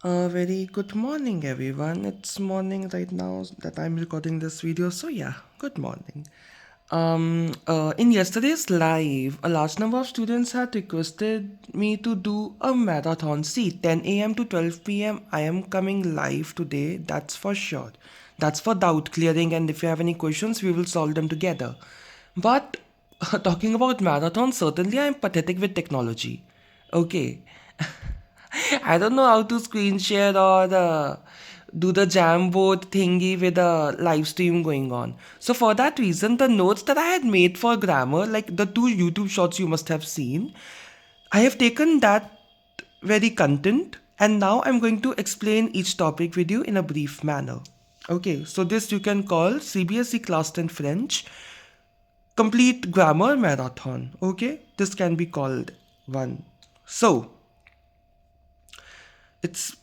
Very good morning, everyone. It's morning right now that I'm recording this video. So yeah, good morning. In yesterday's live, a large number of students had requested me to do a marathon. See, 10 a.m. to 12 p.m. I am coming live today. That's for sure. That's for doubt clearing. And if you have any questions, we will solve them together. But talking about marathon, certainly I'm pathetic with technology. Okay. I don't know how to screen share or do the Jamboard thingy with a live stream going on. So for that reason, the notes that I had made for grammar, like the two YouTube shorts you must have seen, I have taken that very content and now I'm going to explain each topic with you in a brief manner. Okay, so this you can call CBSE Class 10 French Complete Grammar Marathon. Okay, this can be called one. So, it's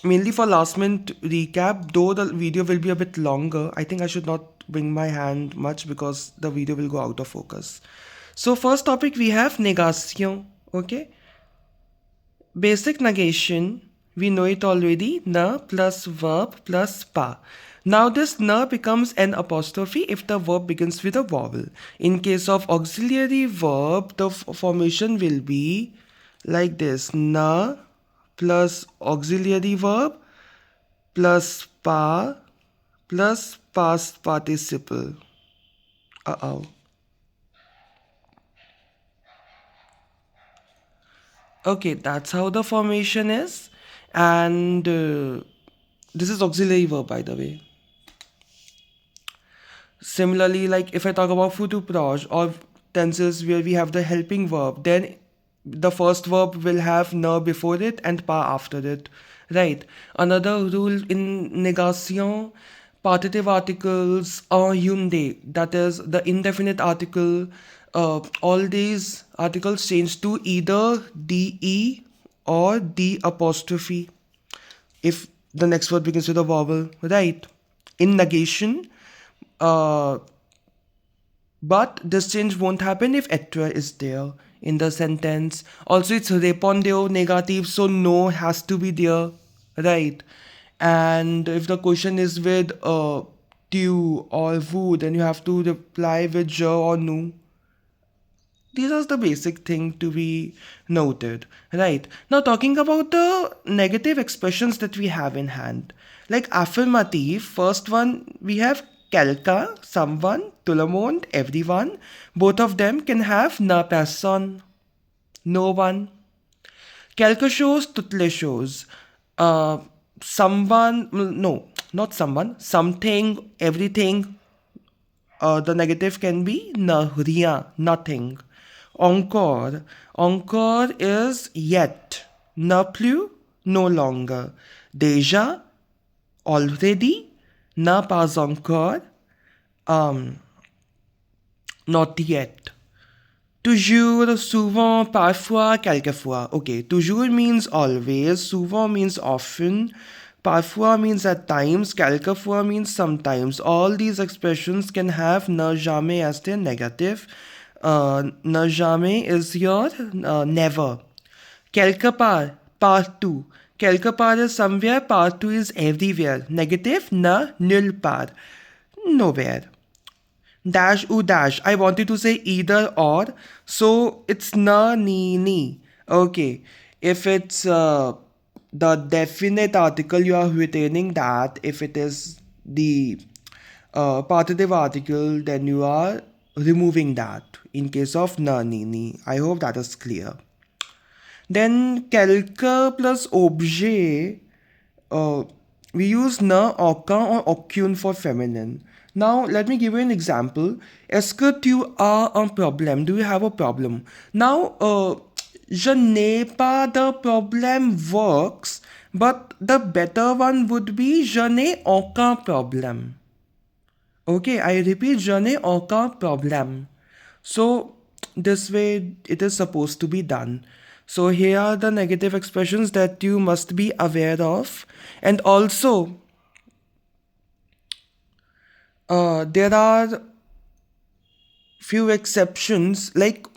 mainly for last minute recap, though the video will be a bit longer. I think I should not bring my hand much because the video will go out of focus. So first topic we have negation. Okay, basic negation, we know it already, na plus verb plus pa. Now this na becomes an apostrophe if the verb begins with a vowel. In case of auxiliary verb, the formation will be like this: na plus auxiliary verb plus pa plus past participle. Uh-oh. Okay, that's how the formation is. And this is auxiliary verb, by the way. Similarly, like if I talk about futur proj or tenses where we have the helping verb, then the first verb will have na before it and pa after it. Right. Another rule in negation, partitive articles or hyundai, that is the indefinite article, all these articles change to either de or d apostrophe if the next word begins with a vowel, right? In negation, uh, but this change won't happen if etre is there in the sentence. Also, it's répondeo negative, so no has to be there, right? And if the question is with tu or vous, then you have to reply with je or nous. These are the basic thing to be noted, right? Now talking about the negative expressions that we have in hand, like affirmative, first one we have quelqu'un, someone, tout le monde, everyone. Both of them can have na personne, no one. Quelque chose, toutes les choses. Someone, no, not someone, something, everything. The negative can be na rien, nothing. Encore. Encore is yet. Ne plus, no longer. Déjà, already. Ne pas encore. Not yet. Toujours, souvent, parfois, quelquefois. Okay, toujours means always, souvent means often, parfois means at times, quelquefois means sometimes. All these expressions can have ne jamais as their negative. Ne jamais is your never. Quelque part, partout. Quelque part is somewhere, partout is everywhere. Negative, ne, nulle part. Nowhere. Dash u dash. I wanted to say either or, so it's na ni ni. Okay. If it's the definite article, you are retaining that. If it is the partitive article, then you are removing that in case of na ni ni. I hope that is clear. Then quelque plus objet, we use ne, aucun or aucune for feminine. Now, let me give you an example. Est-ce que tu as un problème? Do you have a problem? Now, je n'ai pas de problème works, but the better one would be je n'ai aucun problème. Okay, I repeat, je n'ai aucun problème. So, this way it is supposed to be done. So, here are the negative expressions that you must be aware of. And also, there are few exceptions, like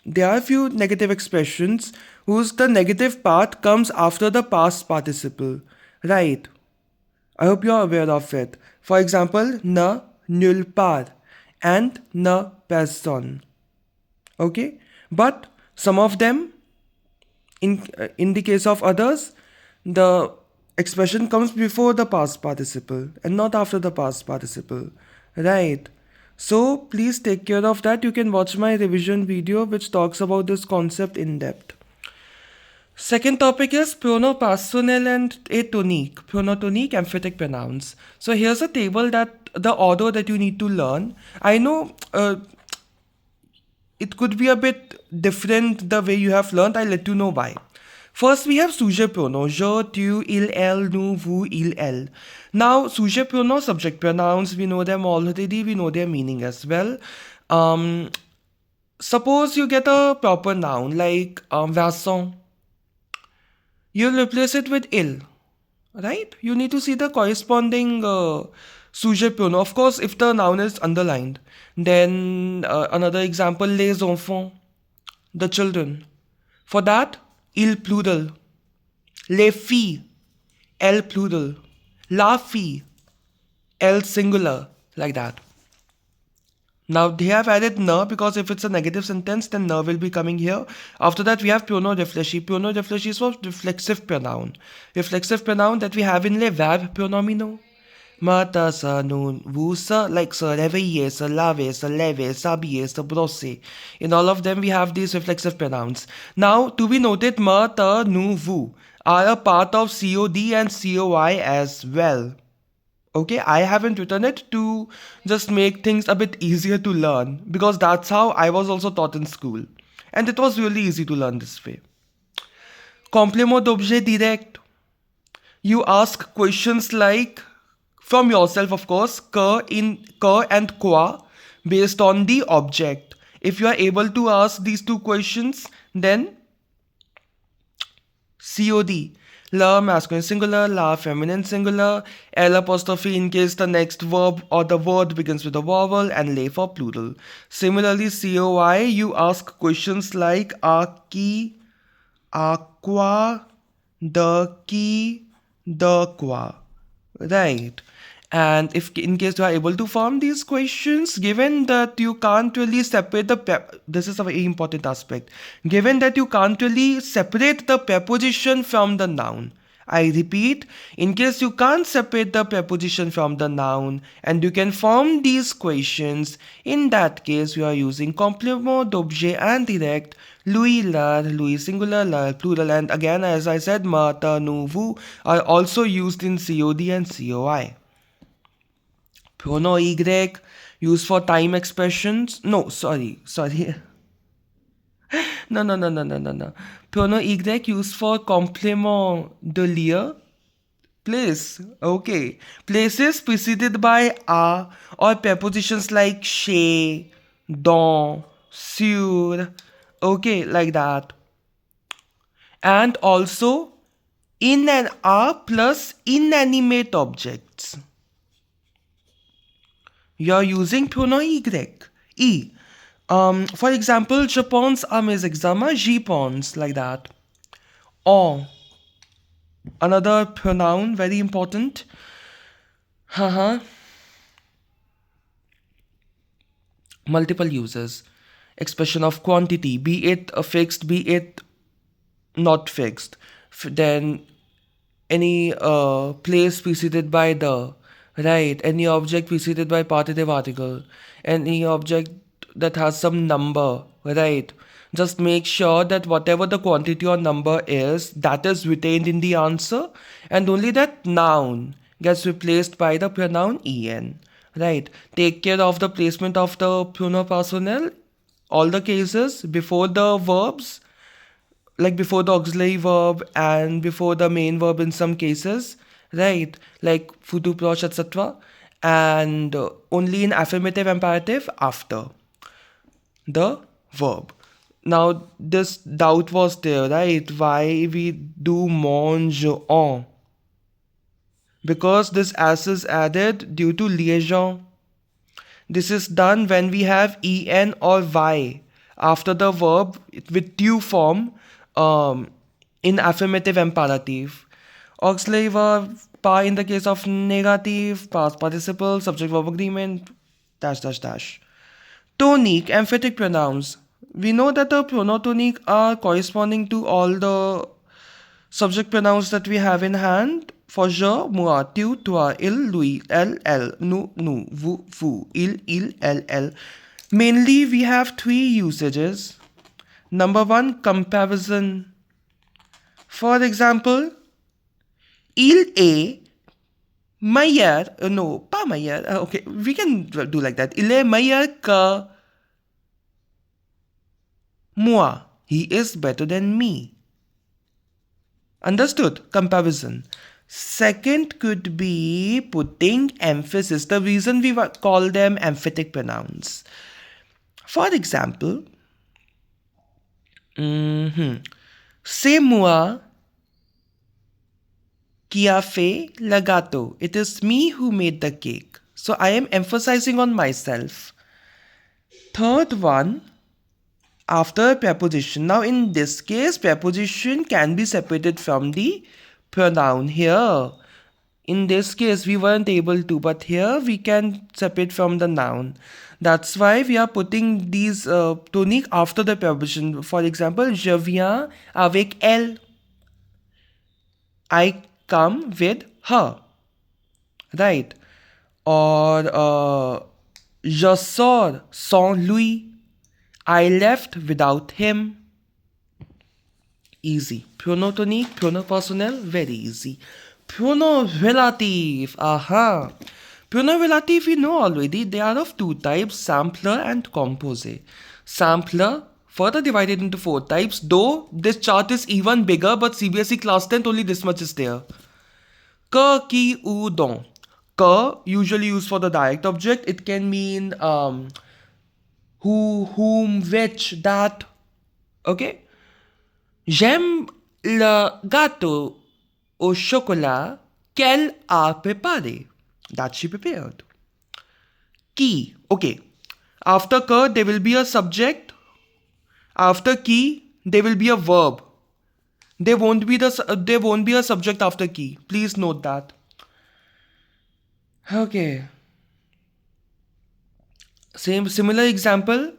there are few negative expressions whose the negative part comes after the past participle. Right. I hope you're aware of it. For example, ne nulle part and ne personne. Okay? But some of them, in the case of others, the expression comes before the past participle and not after the past participle. Right. So please take care of that. You can watch my revision video which talks about this concept in depth. Second topic is pronoun personnel and a tonique, pronotonique emphatic pronouns. So here's a table that the order that you need to learn. I know it could be a bit different the way you have learned. I'll let you know why. First, we have sujet pronoun, je, tu, il, elle, nous, vous, il, elle. Now, sujet pronoun, subject pronouns, we know them already, we know their meaning as well. Suppose you get a proper noun like Vincent. You'll replace it with il, right? You need to see the corresponding sujet pronoun. Of course, if the noun is underlined. Then another example, les enfants, the children. For that, il plural. Les filles, elle plural. La fille, elle singular, like that. Now they have added ne because if it's a negative sentence, then ne will be coming here. After that, we have pronom réfléchi. Pronom réfléchi is for reflexive pronoun. Reflexive pronoun that we have in les verbes pronominaux. Mata, sa, nun, vous, sa, like se réveiller, se laver, se lever, s'habiller, se brosser. In all of them, we have these reflexive pronouns. Now, to be noted, mata, nous, vous are a part of COD and COI as well. Okay, I haven't written it to just make things a bit easier to learn because that's how I was also taught in school. And it was really easy to learn this way. Complément d'objet direct. You ask questions like, from yourself of course, que and quoi based on the object. If you are able to ask these two questions, then COD. La masculine singular, la feminine singular, L apostrophe in case the next verb or the word begins with a vowel, and le for plural. Similarly, COI, you ask questions like a qui, a quoi, de qui, de quoi. Right. And if in case you are able to form these questions, given that you can't really separate this is a very important aspect. Given that you can't really separate the preposition from the noun. I repeat, in case you can't separate the preposition from the noun and you can form these questions, in that case you are using complément d'objet indirect, lui, leur, lui singular, leur plural, and again as I said, mata, nous, vous are also used in COD and COI. Pronom Y used for time expressions. No, sorry. No. Pronom Y used for complément de lieu. Place. Okay. Places preceded by a or prepositions like chez, dans, sur. Okay, like that. And also in and a plus inanimate objects. You are using pronom Y. E. For example, je pense à mes examens, j'y pense, like that. En. Another pronoun, very important. Multiple uses. Expression of quantity, be it a fixed, be it not fixed. Then any place preceded by the. Right, any object preceded by partitive article, any object that has some number, right? Just make sure that whatever the quantity or number is, that is retained in the answer, and only that noun gets replaced by the pronoun en, right? Take care of the placement of the pronom personnel, all the cases, before the verbs, like before the auxiliary verb and before the main verb in some cases. Right, like futur proche, etc. And only in affirmative imperative after the verb. Now, this doubt was there, right? Why we do mange en? Because this s is added due to liaison. This is done when we have en or y after the verb with tu form in affirmative imperative. Auxiliary verb in the case of negative, past participle, subject verb agreement, dash dash dash. Tonic, emphatic pronouns. We know that the pronotonic are corresponding to all the subject pronouns that we have in hand. For je, moi, tu, toi, il, lui, elle, nous, vous, il, elle. Mainly, we have three usages. Number one, comparison. For example, il est meilleur. No, pas meilleur. Okay, we can do like that. Il est meilleur que moi. He is better than me. Understood? Comparison. Second could be putting emphasis. The reason we call them emphatic pronouns. For example, c'est moi qui a fait le gâteau. It is me who made the cake. So I am emphasizing on myself. Third one, after preposition. Now in this case, preposition can be separated from the pronoun here. In this case, we weren't able to, but here we can separate from the noun. That's why we are putting these tonic after the preposition. For example, je viens avec elle. I come with her. Right? Or je sors sans lui. I left without him. Easy. Pronotonique, pronopersonnel, very easy. Pronoun relative. Aha. Pronoun relative we know already. They are of two types, sampler and composé. Sampler further divided into four types, though this chart is even bigger, but CBSE Class 10 only this much is there. Que, qui, ou, dont. Que, usually used for the direct object. It can mean who, whom, which, that. Okay? J'aime le gâteau au chocolat qu'elle a préparé. That she prepared. Qui. Okay. After que, there will be a subject. After qui, there will be a verb. There won't be a subject after qui. Please note that. Okay. Similar example.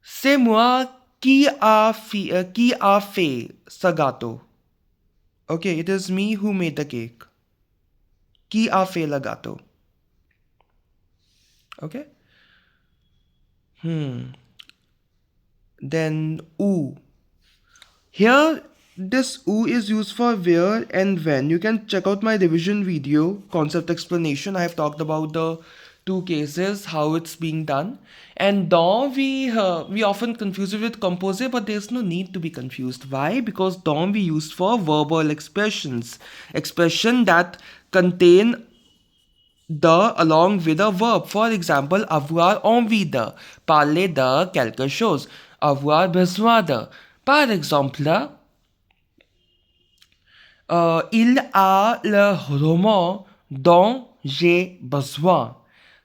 C'est moi qui a fait ce gâteau. Okay, it is me who made the cake. Qui a fait le gâteau. Okay. Then où. Here, this où is used for where and when. You can check out my revision video, concept explanation. I have talked about the two cases, how it's being done. And dont, we often confuse it with composé, but there's no need to be confused. Why? Because dont we used for verbal expressions. Expression that contain the along with a verb. For example, avoir envie de, parler de quelque chose, avoir besoin de. Par exemple, il a le roman dont j'ai besoin.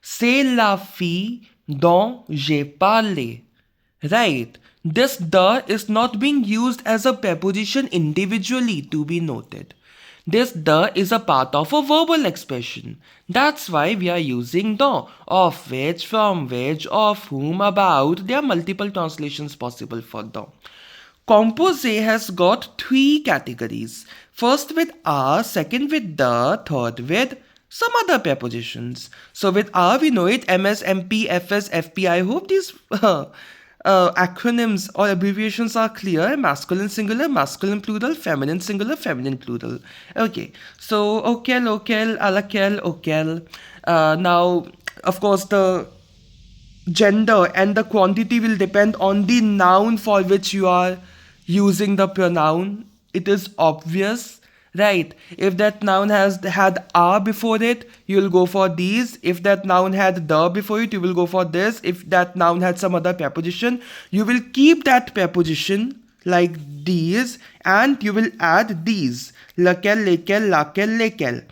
C'est la fille dont j'ai parlé. Right. This the is not being used as a preposition individually, to be noted. This the is a part of a verbal expression. That's why we are using the. Of which, from which, of whom, about. There are multiple translations possible for the. Composé has got three categories. First with are, second with the, third with some other prepositions. So with are we know it, MS, MP, FS, FP. I hope these acronyms or abbreviations are clear. Masculine singular, masculine plural, feminine singular, feminine plural. Okay, so auquel, à laquelle, auquel. Now, of course, the gender and the quantity will depend on the noun for which you are using the pronoun. It is obvious, right? If that noun had a before it, you will go for these. If that noun had the before it, you will go for this. If that noun had some other preposition, you will keep that preposition like these, and you will add these. Lakel, lekel, lakel, lekel.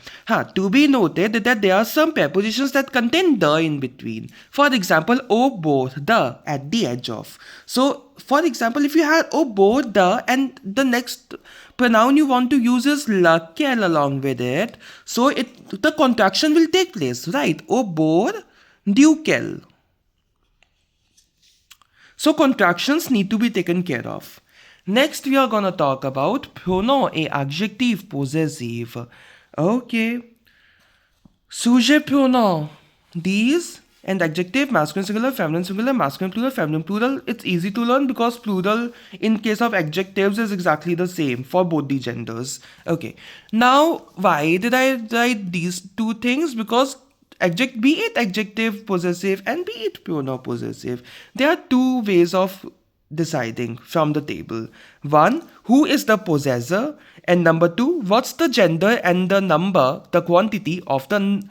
To be noted that there are some prepositions that contain the in between. For example, o both the at the edge of. So, for example, if you had o both the and the next pronoun you want to use is lakel along with it, so the contraction will take place, right? O both dukel. So contractions need to be taken care of. Next, we are going to talk about pronom et adjectif possessive. Okay. Sujet pronom. These and adjective, masculine singular, masculine plural, feminine plural. It's easy to learn because plural in case of adjectives is exactly the same for both the genders. Okay. Now, why did I write these two things? Because be it adjective possessive and be it pronoun possessive, there are two ways of deciding from the table. One, who is the possessor, and number two, what's the gender and the number, the quantity of the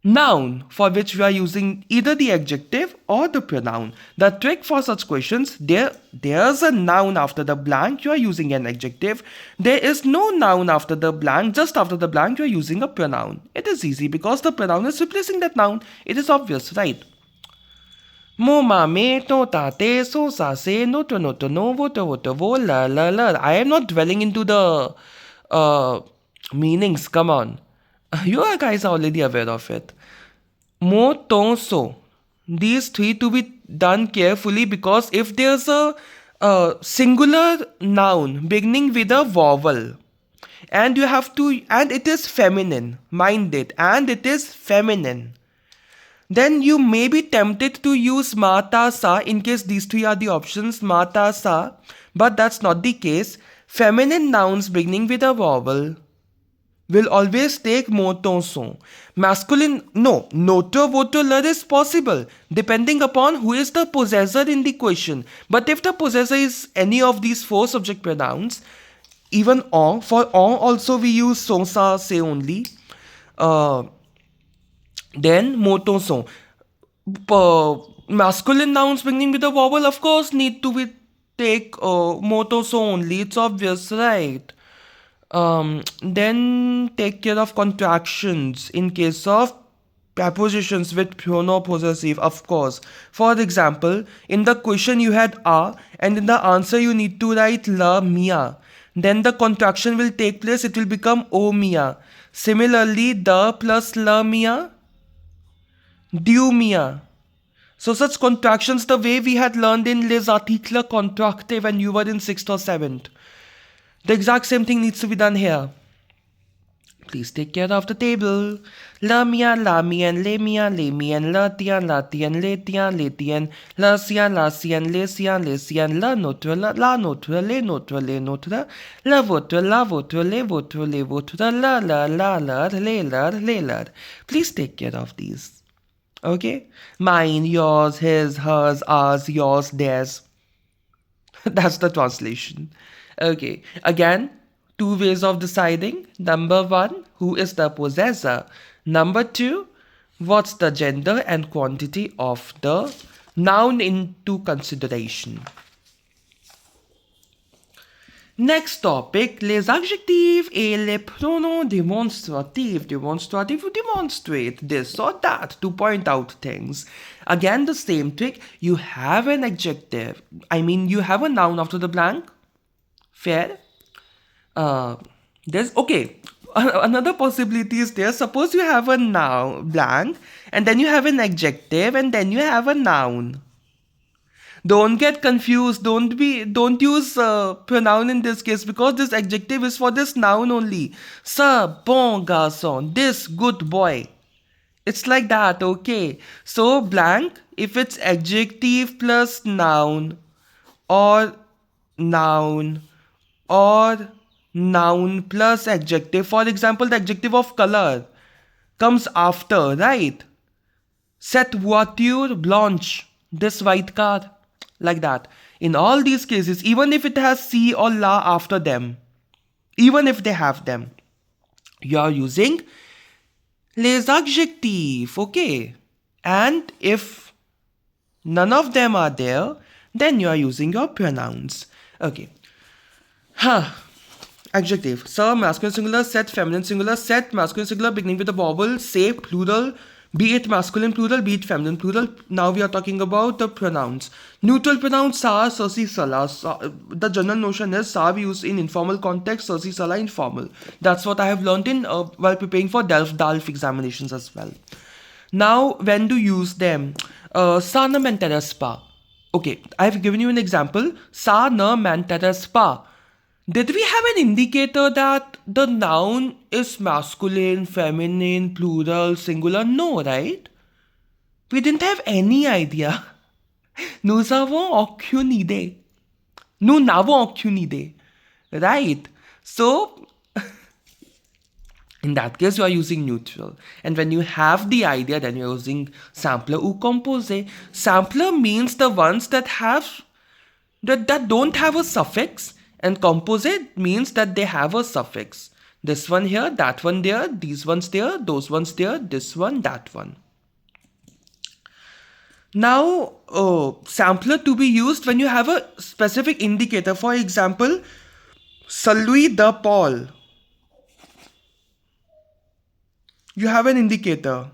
noun for which we are using either the adjective or the pronoun. The trick for such questions, there's a noun after the blank, you are using an adjective. There is no noun after the blank, just after the blank you are using a pronoun. It is easy because the pronoun is replacing that noun. It is obvious, right? Mo ma me to ta te so sa se no to no vo la la la. I am not dwelling into the meanings. Come on, you guys are already aware of it. Mo to so. These three to be done carefully because if there's a singular noun beginning with a vowel and you have to, and it is feminine, mind it, and it is feminine, then you may be tempted to use mata sa in case these three are the options, mata sa, but that's not the case. Feminine nouns beginning with a vowel will always take moton son. Masculine, no, noto voto ler is possible depending upon who is the possessor in the question. But if the possessor is any of these four subject pronouns, even on, for on also we use son sa se only. Then moton son. Masculine nouns beginning with a vowel of course need to be take moton son only. It's obvious, right? Then take care of contractions in case of prepositions with pronoun possessive, of course. For example, in the question you had a, and in the answer you need to write la mia. Then the contraction will take place, it will become o mia. Similarly, the plus la mia, du mia. So such contractions the way we had learned in les articles contractés when you were in 6th or 7th. The exact same thing needs to be done here. Please take care of the table. La mien, le mien, la tien, le tien, le tien, la sien, le sien, la notre, les notre, la vôtre, les vôtres, la, les leur. Please take care of these. Okay? Mine, yours, his, hers, ours, yours, theirs. That's the translation. Okay, again, two ways of deciding. Number one, who is the possessor? Number two, what's the gender and quantity of the noun into consideration? Next topic, les adjectifs et les pronoms démonstratifs. Démonstratif ou demonstrate this or that to point out things. Again, the same trick. You have an adjective. You have a noun after the blank. Fair. There's okay. Another possibility is there. Suppose you have a noun blank, and then you have an adjective, and then you have a noun. Don't get confused. Don't use pronoun in this case because this adjective is for this noun only. Ce bon garçon. This good boy. It's like that. Okay. So blank if it's adjective plus noun or noun plus adjective. For example, the adjective of color comes after, right? Cette voiture blanche, this white car, like that. In all these cases, even if it has C or la after them, even if they have them, you are using les adjectifs, okay? And if none of them are there, then you are using your pronouns. Okay. Adjective. Sir, masculine singular, set, feminine singular, set, masculine singular, beginning with a vowel, say, plural, be it masculine plural, be it feminine plural. Now we are talking about the pronouns. Neutral pronouns, sa, sasi, sala. The general notion is sa we use in informal context, sasi, sala in formal. That's what I have learned in while preparing for DALF examinations as well. Now, when to use them? Sa na mentera spa. Okay, I have given you an example. Sa na mentera spa. Did we have an indicator that the noun is masculine, feminine, plural, singular? No, right? We didn't have any idea. Nous avons aucune idée. Nous n'avons aucune idée. Right? So, in that case, you are using neutral. And when you have the idea, then you are using sampler ou composé. Sampler means the ones that don't have a suffix. And composite means that they have a suffix. This one here, that one there, these ones there, those ones there, this one, that one. Now, sampler to be used when you have a specific indicator. For example, celui de Paul. You have an indicator.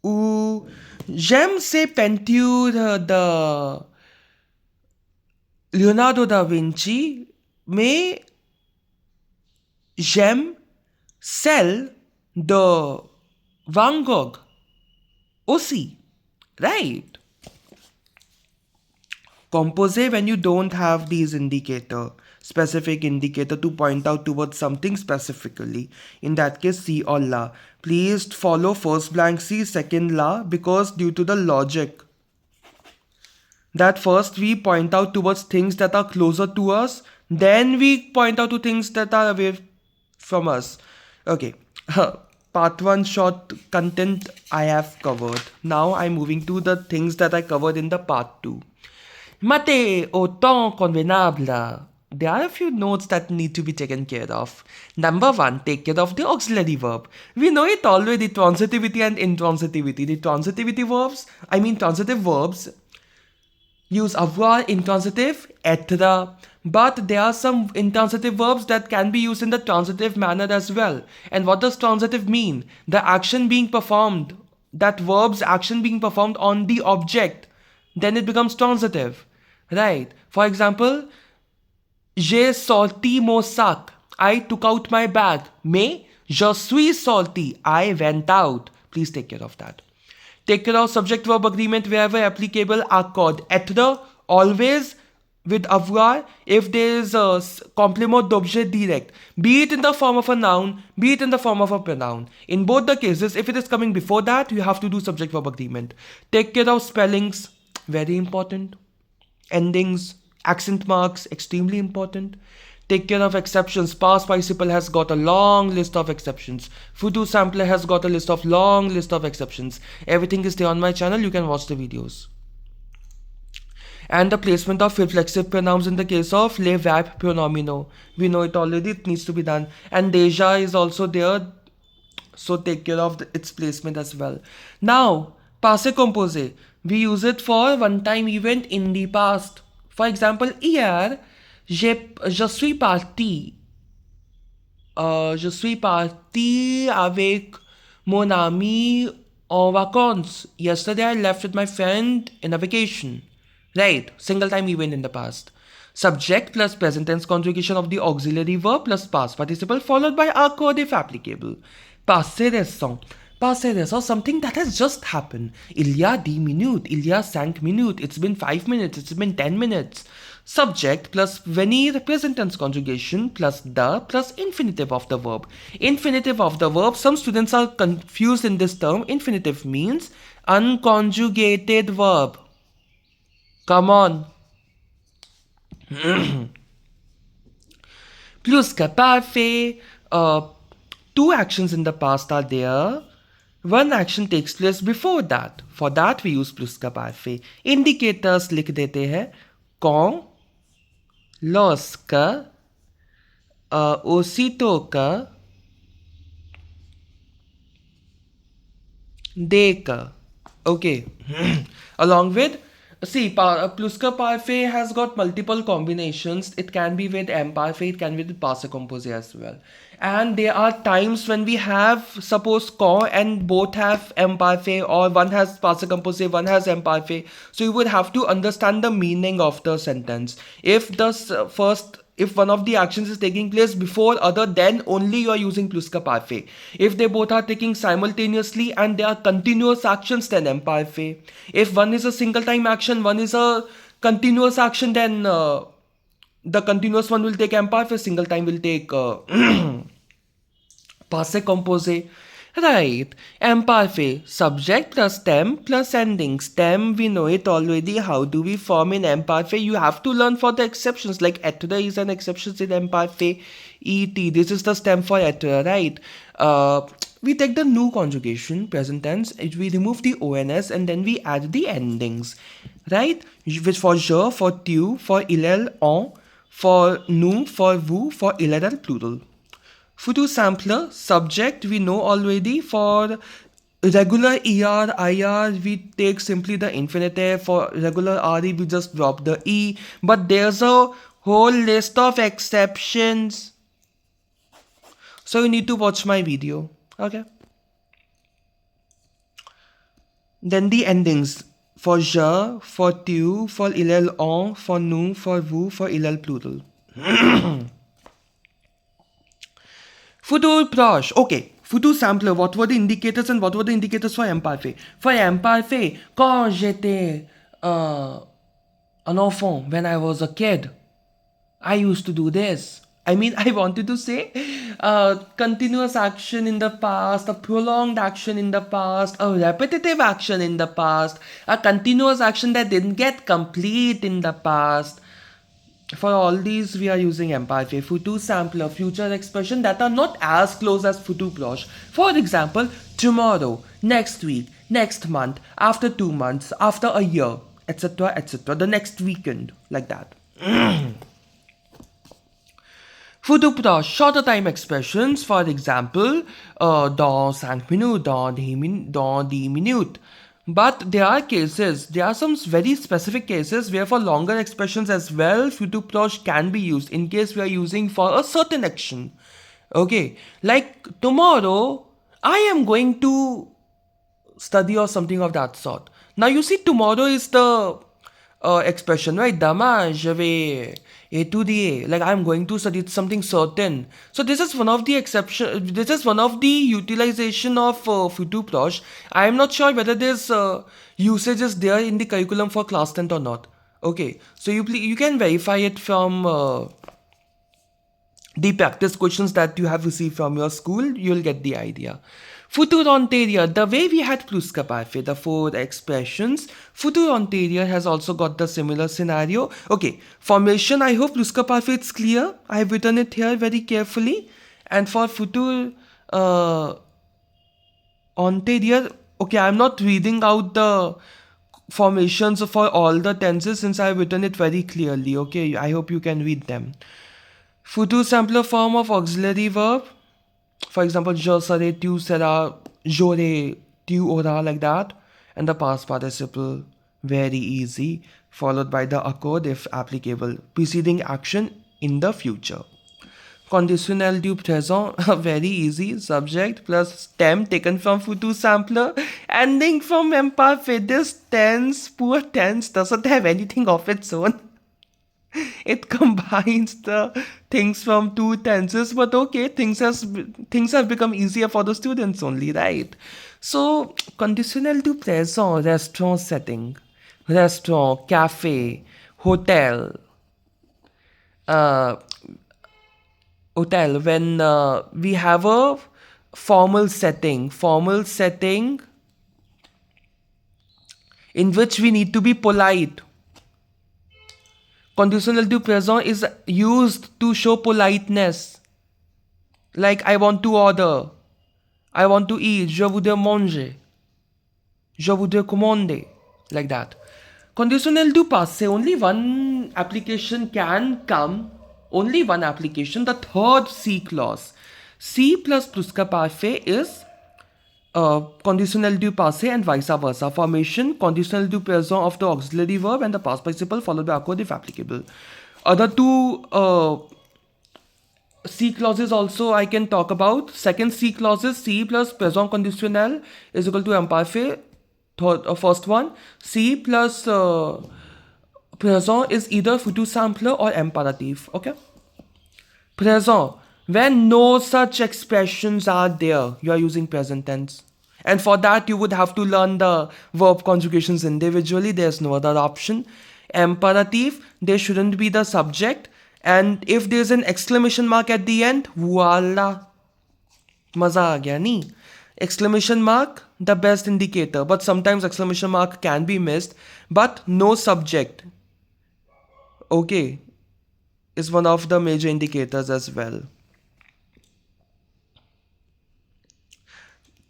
Ou j'aime ces peintures de Leonardo da Vinci. Mais j'aime celle de Van Gogh aussi, right? Composé when you don't have these specific indicator to point out towards something specifically. In that case, si or la. Please follow first blank si, second la, because due to the logic that first we point out towards things that are closer to us, then we point out to things that are away from us. Okay. Part 1 short content I have covered. Now I'm moving to the things that I covered in the part 2. Mate au temps convenable. There are a few notes that need to be taken care of. Number 1, take care of the auxiliary verb. We know it already, transitivity and intransitivity. The transitive verbs use avoir, intransitive, être. But there are some intransitive verbs that can be used in the transitive manner as well. And what does transitive mean? The action being performed, that verb's action being performed on the object. Then it becomes transitive. Right? For example, j'ai sorti mon sac. I took out my bag. Mais je suis sorti. I went out. Please take care of that. Take care of subject-verb agreement wherever applicable. Accord. Être, always with avoir if there is a complément d'objet direct. Be it in the form of a noun, be it in the form of a pronoun. In both the cases, if it is coming before that, you have to do subject-verb agreement. Take care of spellings. Very important. Endings, accent marks, extremely important. Take care of exceptions. Past participle has got a long list of exceptions. Futur sampler has got a long list of exceptions. Everything is there on my channel. You can watch the videos. And the placement of reflexive pronouns in the case of les verbes pronominaux. We know it already. It needs to be done. And déjà is also there. So take care of its placement as well. Now, passé composé. We use it for one-time event in the past. For example, hier, je suis parti avec mon ami en vacances. Yesterday I left with my friend in a vacation. Right, single time event in the past. Subject plus present tense conjugation of the auxiliary verb plus past participle followed by accord if applicable. Passé récent. Passé récent, something that has just happened. Il y a 10 minutes, il y a 5 minutes, it's been 5 minutes, it's been 10 minutes. Subject plus venir present tense conjugation plus the plus infinitive of the verb. Infinitive of the verb, some students are confused in this term. Infinitive means unconjugated verb. Come on. Plus que parfait. Two actions in the past are there. One action takes place before that. For that we use plus que parfait. Indicators लिख देते हैं. Quand, lorsque, aussitôt que, dès que. Okay. Along with See, Pluscuparfait has got multiple combinations. It can be with Imparfait, it can be with Passé Composé as well. And there are times when we have, suppose, and both have Imparfait, or one has Passé Composé, one has Imparfait. So you would have to understand the meaning of the sentence. If if one of the actions is taking place before other, then only you are using Pluscuparfait. If they both are taking simultaneously and they are continuous actions, then Imparfait. If one is a single time action, one is a continuous action, then the continuous one will take Imparfait, single time will take Passé Composé. Right. Imparfait. Subject plus stem plus ending. Stem, we know it already. How do we form in Imparfait? You have to learn for the exceptions. Like être is an exception in Imparfait. Et. This is the stem for être, right? We take the nous conjugation, present tense. We remove the ons and then we add the endings. Right? Which for je, for tu, for il, elle, on, for nous, for vous, for il, elle, plural. Futur sampler, subject, we know already. For regular ER, IR, we take simply the infinitive. For regular RE, we just drop the E. But there's a whole list of exceptions. So you need to watch my video. Okay. Then the endings. For je, for tu, for il, elle, on, for nous, for vous, for il, elle, plural. Futur proche. Okay. Futur sampler. What were the indicators and what were the indicators for Imparfait? For Imparfait, quand j'étais un enfant, when I was a kid, I used to do this. I mean, I wanted to say continuous action in the past, a prolonged action in the past, a repetitive action in the past, a continuous action that didn't get complete in the past. For all these, we are using Imparfait. Futur sampler, future expression that are not as close as futur proche. For example, tomorrow, next week, next month, after 2 months, after a year, etc., etc. The next weekend, like that. Futur proche, shorter time expressions. For example, dans 5 minutes, dans 10 minutes. But there are some very specific cases where for longer expressions as well, futur proche can be used in case we are using for a certain action. Okay, like tomorrow, I am going to study or something of that sort. Now you see, tomorrow is the expression, right? Demain, je vais étudier. Like I'm going to study something certain. So this is one of the exception. This is one of the utilization of futur proche. I am not sure whether this usage is there in the curriculum for class 10th or not. Okay, so you can verify it from the practice questions that you have received from your school. You'll get the idea. Futur antérieur, the way we had Pluscuparfait, the 4 expressions, futur antérieur has also got the similar scenario. Okay, formation, I hope Pluscuparfait is clear. I have written it here very carefully. And for futur antérieur, okay, I'm not reading out the formations for all the tenses since I have written it very clearly. Okay, I hope you can read them. Futur sampler form of auxiliary verb. For example, je serai, tu seras, j'aurai, tu auras, like that. And the past participle, very easy, followed by the accord if applicable, preceding action in the future. Conditionnel du présent, very easy, subject plus stem taken from futur sampler, ending from Imparfait. This tense, poor tense, doesn't have anything of its own. It combines the things from 2 tenses, but okay, things have become easier for the students only, right? So, conditionnel du présent, restaurant setting, restaurant, cafe, hotel, hotel. When we have a formal setting in which we need to be polite. Conditionnel du présent is used to show politeness. Like, I want to order. I want to eat. Je voudrais manger. Je voudrais commander. Like that. Conditionnel du passé. Only one application can come. Only one application. The third C clause. C plus Pluscuparfait is Conditionnel du passé and vice versa. Formation, conditionnel du présent of the auxiliary verb and the past participle followed by accord if applicable. Other two C clauses also I can talk about. Second C clauses, C plus présent conditionnel is equal to imparfait. First one, C plus présent is either futur simple or imperative. Okay. Présent. When no such expressions are there, you are using present tense. And for that, you would have to learn the verb conjugations individually. There's no other option. Imperative, there shouldn't be the subject. And if there's an exclamation mark at the end, voila. Maza aa gaya, nahi? Exclamation mark, the best indicator. But sometimes exclamation mark can be missed. But no subject, okay, is one of the major indicators as well.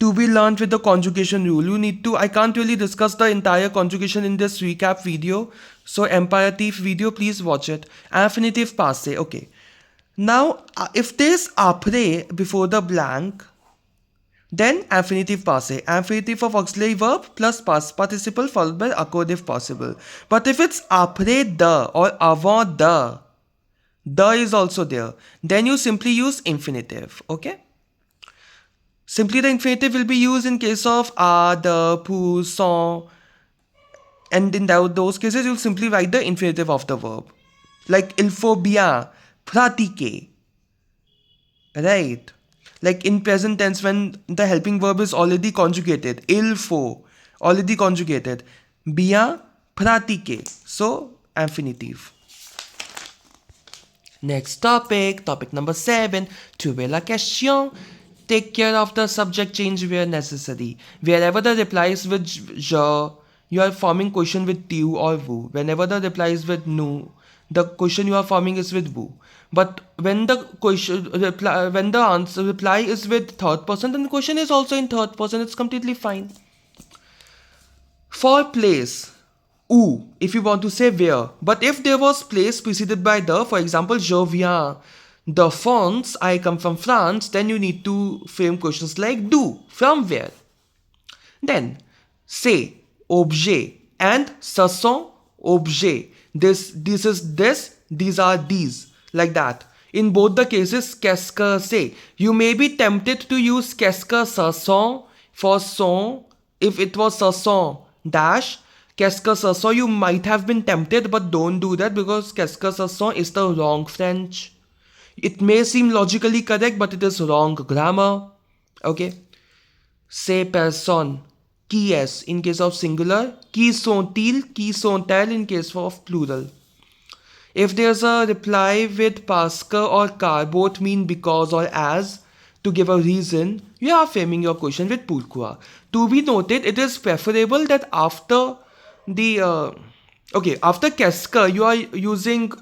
To be learned with the conjugation rule, you need to, I can't really discuss the entire conjugation in this recap video. So imperative video, please watch it. Infinitive passé, okay. Now, if there's après before the blank, then infinitive passé. Infinitive of auxiliary verb plus past participle followed by accord if possible. But if it's après the or avant the is also there, then you simply use infinitive, okay? Simply the infinitive will be used in case of the, pour, sont, and in those cases you'll simply write the infinitive of the verb. Like il faut bien pratiquer, right? Like in present tense when the helping verb is already conjugated, il faut, already conjugated, bien pratiquer, so infinitive. Next topic number 7, trouver la question. Take care of the subject change where necessary. Wherever the reply is with je, you are forming question with tu or vous. Whenever the reply is with nous, the question you are forming is with vous. But when the reply is with third person, then the question is also in third person. It's completely fine. For place, où, if you want to say where. But if there was place preceded by the, for example, je viens de France, I come from France, then you need to frame questions like d'où, from where. Then, c'est, objet, and ce sont, objet. This is this, these are these, like that. In both the cases, qu'est-ce que c'est. You may be tempted to use qu'est-ce que ce sont for sont. If it was ce sont dash, qu'est-ce que ce sont, you might have been tempted, but don't do that because qu'est-ce que ce sont is the wrong French. It may seem logically correct, but it is wrong grammar. Okay. Ces personnes, qui est in case of singular, qui sont-ils, qui sont-elles in case of plural. If there's a reply with parce que or car, both mean because or as, to give a reason, you are framing your question with pourquoi. To be noted, it is preferable that after the after qu'est-ce que you are using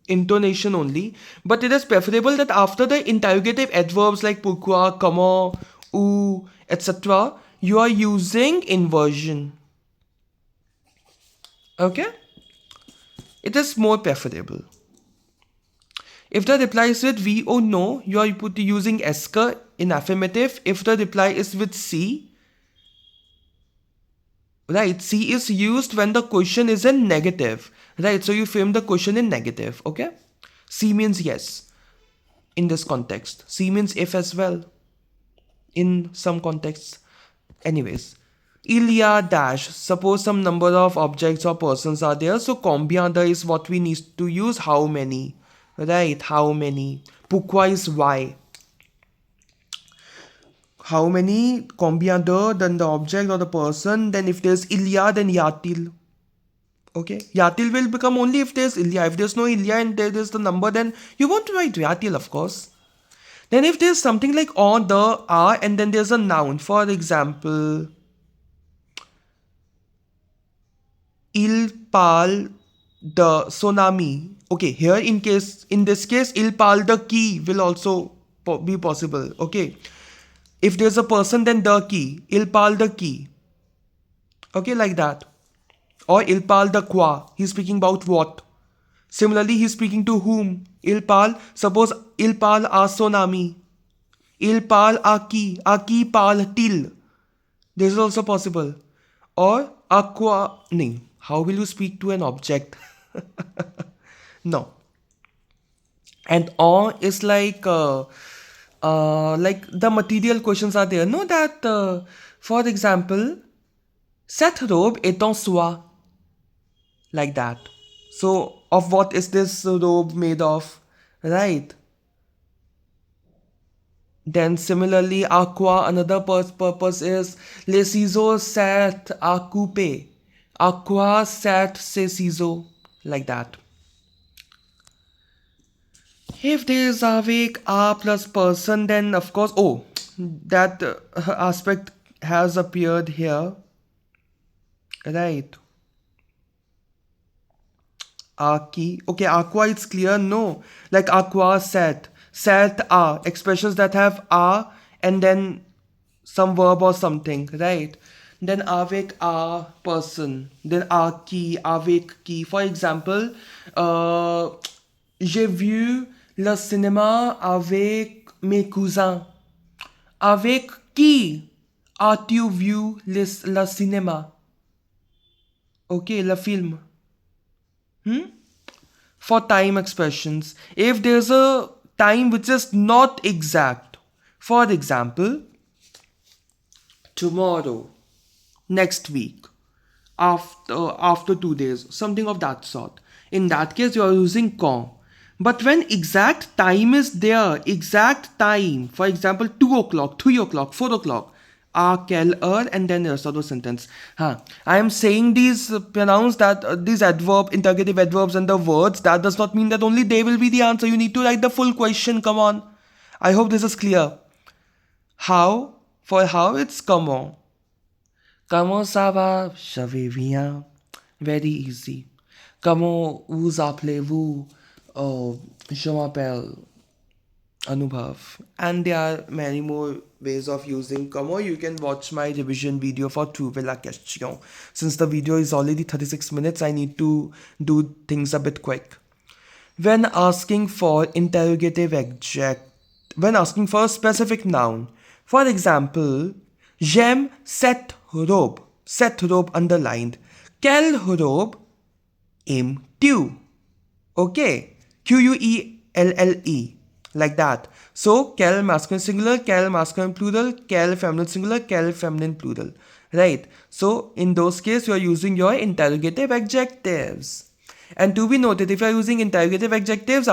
intonation only, but it is preferable that after the interrogative adverbs like pourquoi, comment, où, etc., you are using inversion. Okay? It is more preferable. If the reply is with oui or no, you are using est-ce que in affirmative. If the reply is with si, right, si is used when the question is in negative. Right, so you frame the question in negative, okay? Si means yes in this context. Si means if as well in some contexts. Anyways, il y a dash. Suppose some number of objects or persons are there. So combien de is what we need to use. How many? Right, how many? Pourquoi is why. How many? Combien de, then the object or the person. Then if there's il y a, then y a-t-il. Okay, yatil will become only if there's ilya. If there's no ilya and there is the number, then you won't write yatil, of course. Then if there's something like on, the, are, and then there's a noun, for example, il parle de son ami. Okay, here in this case, il parle de qui will also be possible. Okay, if there's a person, then de qui, il parle de qui. Okay, like that. Or il parle de quoi, he's speaking about what. Similarly, he's speaking to whom. Il parle, suppose il parle à son ami. Il parle à qui parle-t-il. This is also possible. Or aqua. No. How will you speak to an object? No. And or is like the material questions are there. No, that for example, cette robe est en soie, like that. So of what is this robe made of, right? Then similarly, aqua, another purpose is les ciseaux set à couper. Aqua set ses ciseaux, like that. If there is avec a plus person, then of course, oh, that aspect has appeared here, right? Aki, okay, aqua, it's clear, no. Like aqua set, set a, expressions that have a and then some verb or something, right? Then avec a person, then a qui, avec qui. For example, j'ai vu le cinéma avec mes cousins. Avec qui as-tu vu le cinéma? Okay, le film. For time expressions, if there's a time which is not exact, for example, tomorrow, next week, after 2 days, something of that sort. In that case, you are using quand. But when exact time is there, exact time, for example, 2 o'clock, 3 o'clock, 4 o'clock, à quelle heure, and then the rest of the sentence. I am saying these pronouns, that these interrogative adverbs and the words, that does not mean that only they will be the answer. You need to write the full question, come on. I hope this is clear. How? For how, it's comment. Comment ça va? Je vais bien. Very easy. Comment vous appelez-vous? Oh, je m'appelle Anubhav. And there are many more ways of using comment. You can watch my revision video for Trouver la question. Since the video is already 36 minutes, I need to do things a bit quick. When asking for interrogative adjective, when asking for a specific noun, for example, j'aime cette robe underlined. Quelle robe aimes-tu? Okay, Quelle, like that. So, quelle masculine singular, quelle masculine plural, quelle feminine singular, quelle feminine plural. Right? So, in those cases, you are using your interrogative adjectives. And to be noted, if you are using interrogative adjectives,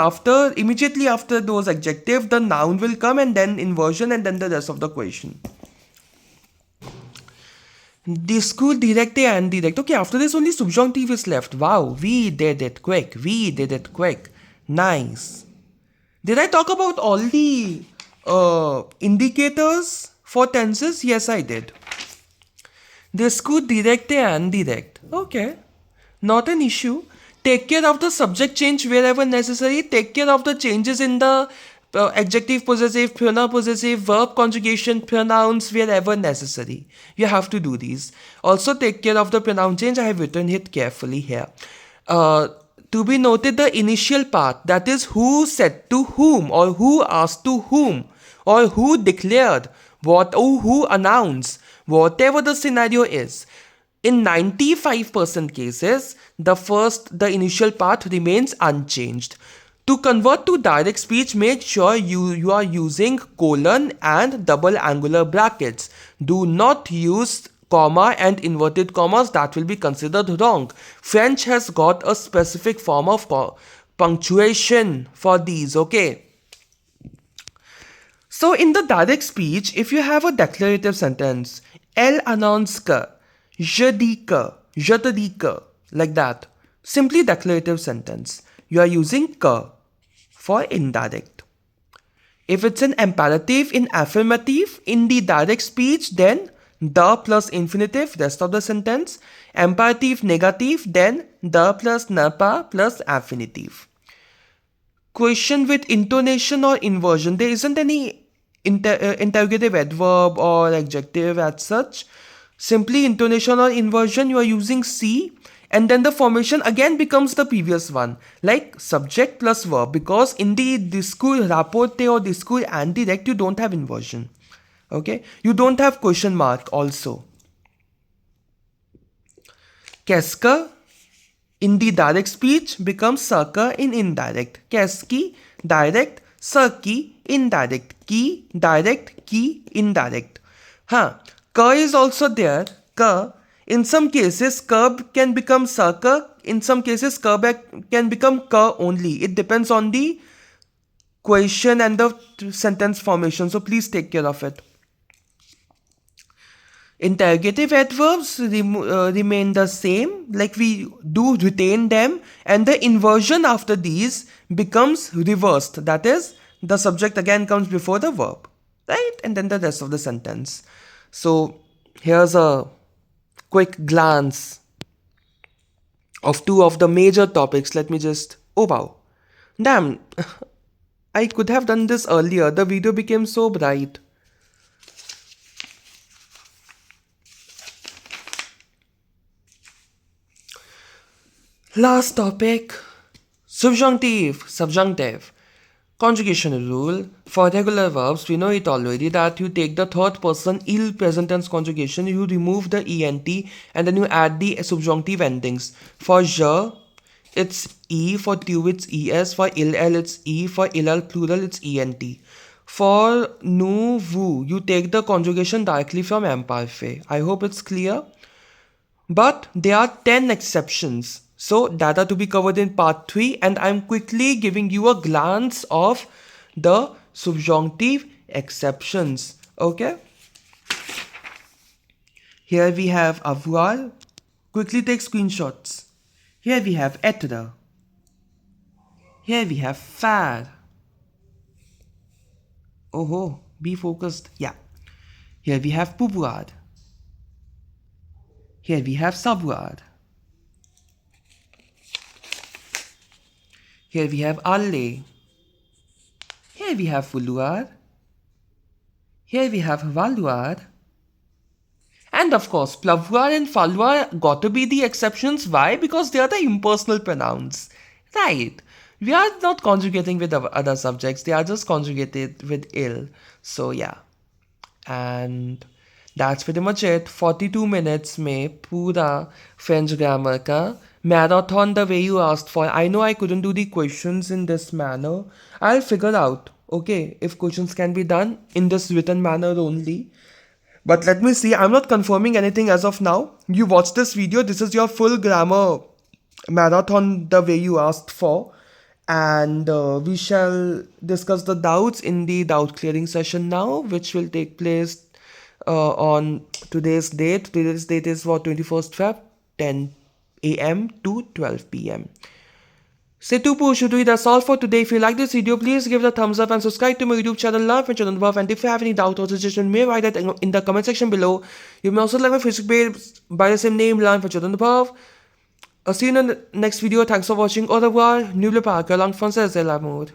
immediately after those adjectives, the noun will come and then inversion and then the rest of the question. Discours direct and indirect. Okay, after this only subjunctive is left. Wow, we did it quick. Nice. Did I talk about all the indicators for tenses? Yes, I did. Discours direct and indirect. Okay, not an issue. Take care of the subject change wherever necessary. Take care of the changes in the adjective possessive, pronoun possessive, verb conjugation, pronouns wherever necessary. You have to do these. Also take care of the pronoun change. I have written it carefully here. To be noted, the initial part, that is who said to whom, or who asked to whom, or who declared, what or who announced, whatever the scenario is. In 95% cases, the initial part remains unchanged. To convert to direct speech, make sure you are using colon and double angular brackets. Do not use comma and inverted commas, that will be considered wrong. French has got a specific form of punctuation for these, okay? So in the direct speech, if you have a declarative sentence, elle annonce que, je dis que, je te dis que, like that. Simply declarative sentence. You are using que for indirect. If it's an imperative in affirmative, in the direct speech, then the plus infinitive, rest of the sentence. Imperative negative, then the plus ne pas plus affinitive. Question with intonation or inversion. There isn't any interrogative adverb or adjective as such. Simply intonation or inversion, you are using C, and then the formation again becomes the previous one, like subject plus verb, because in the discours rapporté or discours indirect, you don't have inversion. Okay, you don't have question mark also. Qu'est-ce que in the direct speech becomes ce que in indirect. Qu'est-ce qui, direct, ce qui, indirect. Qui, direct, qui, indirect. Que is also there. Que, in some cases, curb can become ce que. In some cases, curb can become que only. It depends on the question and the sentence formation. So please take care of it. Interrogative adverbs remain the same, like we do retain them, and the inversion after these becomes reversed. That is, the subject again comes before the verb, right? And then the rest of the sentence. So here's a quick glance of two of the major topics. Let me just, oh wow, damn, I could have done this earlier. The video became so bright. Last topic, subjunctive. Conjugation rule. For regular verbs, we know it already that you take the third person il present tense conjugation, you remove the ent and then you add the subjunctive endings. For je, it's e, for tu it's es, for il it's e, for ill plural it's ent. For nous, vous, you take the conjugation directly from imparfait. I hope it's clear. But there are 10 exceptions. So that are to be covered in part 3, and I'm quickly giving you a glance of the subjunctive exceptions. Okay? Here we have avoir. Quickly take screenshots. Here we have être. Here we have faire. Oh, be focused. Yeah. Here we have pouvoir. Here we have savoir. Here we have aller. Here we have vouloir. Here we have valoir. And of course, pleuvoir and falloir got to be the exceptions. Why? Because they are the impersonal pronouns. Right. We are not conjugating with other subjects. They are just conjugated with il. So yeah. And that's pretty much it. 42 minutes में पूरा French grammar का marathon the way you asked for. I know I couldn't do the questions in this manner. I'll figure out, okay, if questions can be done in this written manner only. But let me see. I'm not confirming anything as of now. You watch this video. This is your full grammar marathon the way you asked for. And we shall discuss the doubts in the doubt clearing session now, which will take place on today's date. Today's date is for 21st Feb, 10 a.m. to 12 p.m. C'est tout pour aujourd'hui. That's all for today. If you like this video, please give it a thumbs up and subscribe to my YouTube channel, Love and Anubhav. And if you have any doubt or suggestion, you may write that in the comment section below. You may also like my Facebook page by the same name, Love and Anubhav. I'll see you in the next video. Thanks for watching. Au revoir. N'oubliez pas que langue française est l'amour.